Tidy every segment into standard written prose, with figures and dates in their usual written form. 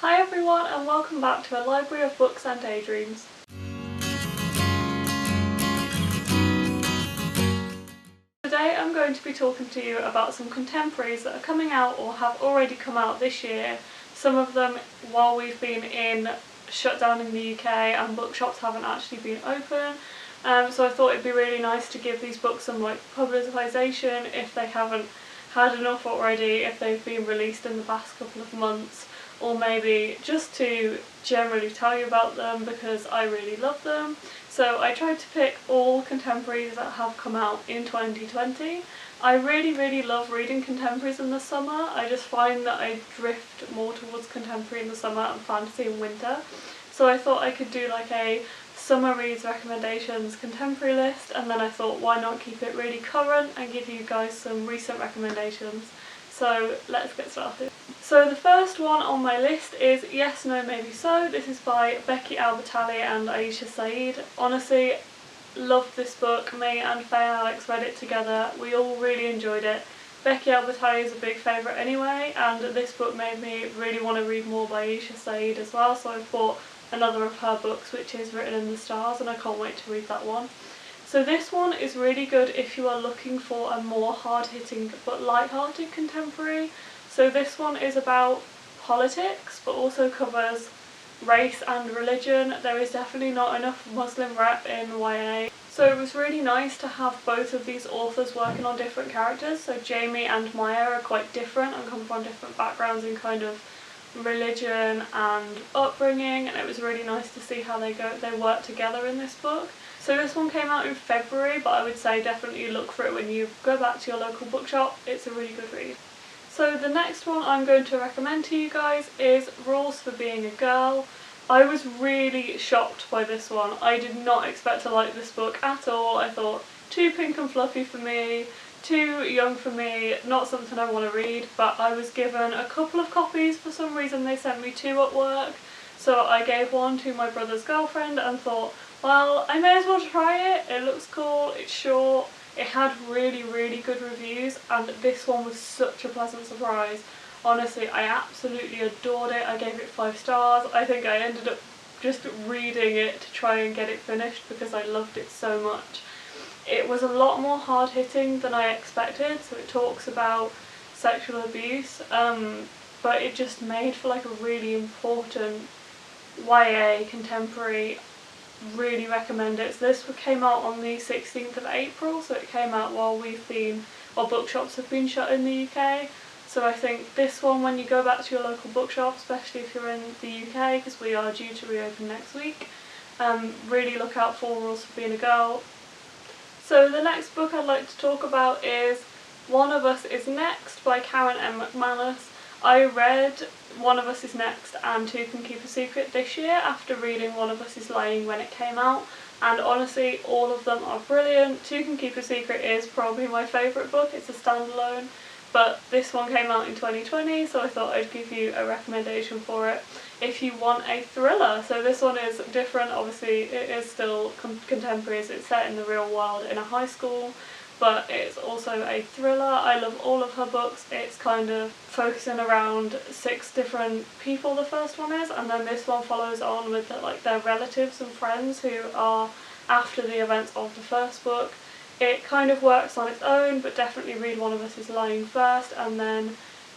Hi everyone and welcome back to a library of books and daydreams. Today I'm going to be talking to you about some contemporaries that are coming out or have already come out this year. Some of them while we've been in shutdown in the UK and bookshops haven't actually been open. So I thought it'd be really nice to give these books some publicisation if they haven't had enough already, if they've been released in the past couple of months, or maybe just to generally tell you about them because I really love them. So I tried to pick all contemporaries that have come out in 2020. I really love reading contemporaries in the summer. I just find that I drift more towards contemporary in the summer and fantasy in winter. So I thought I could do like a summer reads recommendations contemporary list, and then I thought why not keep it really current and give you guys some recent recommendations. So let's get started. So the first one on my list is Yes, No, Maybe So. This is by Becky Albertalli and Aisha Saeed. Honestly, loved this book. Me and Faye and Alex read it together. We all really enjoyed it. Becky Albertalli is a big favourite anyway, and this book made me really want to read more by Aisha Saeed as well, so I've bought another of her books which is Written in the Stars, and I can't wait to read that one. So this one is really good if you are looking for a more hard-hitting but light-hearted contemporary. So this one is about politics but also covers race and religion. There is definitely not enough Muslim rep in YA. So it was really nice to have both of these authors working on different characters. So Jamie and Maya are quite different and come from different backgrounds in kind of religion and upbringing, and it was really nice to see how they work together in this book. So this one came out in February, but I would say definitely look for it when you go back to your local bookshop. It's a really good read. So the next one I'm going to recommend to you guys is Rules for Being a Girl. I was really shocked by this one. I did not expect to like this book at all. I thought too pink and fluffy for me, too young for me, not something I want to read, but I was given a couple of copies. For some reason they sent me two at work, so I gave one to my brother's girlfriend and thought, well, I may as well try it. It looks cool, it's short, it had really good reviews, and this one was such a pleasant surprise. Honestly, I absolutely adored it. I gave it 5 stars. I think I ended up just reading it to try and get it finished because I loved it so much. It was a lot more hard-hitting than I expected, so it talks about sexual abuse, but it just made for like a really important YA contemporary. Really recommend it. So this came out on the 16th of April, so it came out while bookshops have been shut in the UK. So I think this one, when you go back to your local bookshop, especially if you're in the UK, because we are due to reopen next week, really look out for Rules for Being a Girl. So the next book I'd like to talk about is One of Us Is Next by Karen M. McManus. I read One of Us Is Next and Two Can Keep a Secret this year after reading One of Us Is Lying when it came out, and honestly all of them are brilliant. Two Can Keep a Secret is probably my favourite book. It's a standalone, but this one came out in 2020, so I thought I'd give you a recommendation for it if you want a thriller. So this one is different. Obviously it is still contemporary, it's set in the real world in a high school, but it's also a thriller. I love all of her books. It's kind of focusing around 6 different people, the first one is, and then this one follows on with their relatives and friends who are after the events of the first book. It kind of works on its own, but definitely read One of Us Is Lying first and then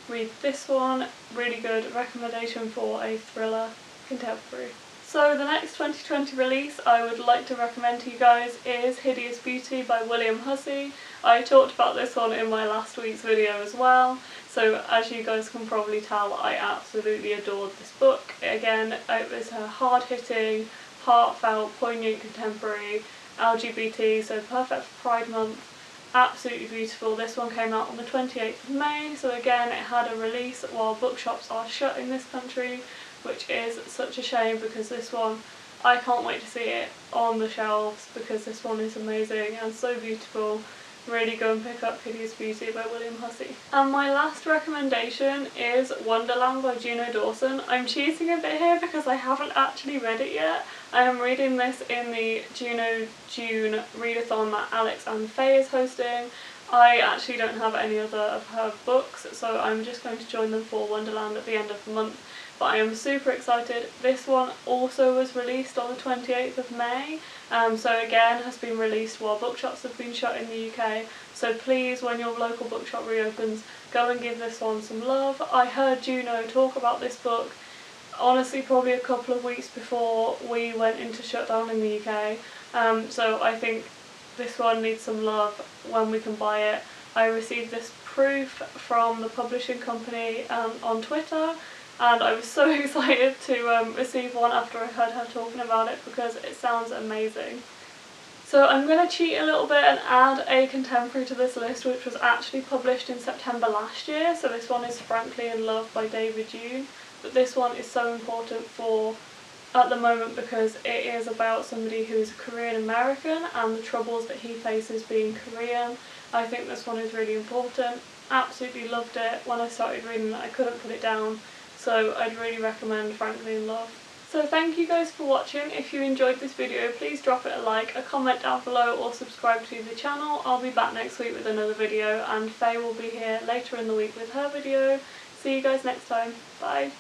read this one. Really good recommendation for a thriller contemporary. So the next 2020 release I would like to recommend to you guys is Hideous Beauty by William Hussey. I talked about this one in my last week's video as well, so as you guys can probably tell, I absolutely adored this book. Again, it was a hard-hitting, heartfelt, poignant contemporary, LGBT, so perfect for Pride Month. Absolutely beautiful. This one came out on the 28th of May, so again it had a release while bookshops are shut in this country, which is such a shame because this one, I can't wait to see it on the shelves because this one is amazing and so beautiful. Really go and pick up Hideous Beauty by William Hussey. And my last recommendation is Wonderland by Juno Dawson. I'm cheating a bit here because I haven't actually read it yet. I am reading this in the Juno June readathon that Alex and Faye is hosting. I actually don't have any other of her books, so I'm just going to join them for Wonderland at the end of the month. but I am super excited. This one also was released on the 28th of May, so again has been released while bookshops have been shut in the UK, so please, when your local bookshop reopens, go and give this one some love. I heard Juno talk about this book honestly probably a couple of weeks before we went into shutdown in the UK, so I think this one needs some love when we can buy it. I received this proof from the publishing company on Twitter, and I was so excited to receive one after I heard her talking about it because it sounds amazing. So I'm going to cheat a little bit and add a contemporary to this list which was actually published in September last year. So this one is Frankly in Love by David Yoon, but this one is so important for at the moment because it is about somebody who is Korean American and the troubles that he faces being Korean. I think this one is really important. Absolutely loved it. When I started reading it I couldn't put it down, so I'd really recommend Frankly in Love. So thank you guys for watching. If you enjoyed this video, please drop it a like, a comment down below, or subscribe to the channel. I'll be back next week with another video, and Faye will be here later in the week with her video. See you guys next time. Bye.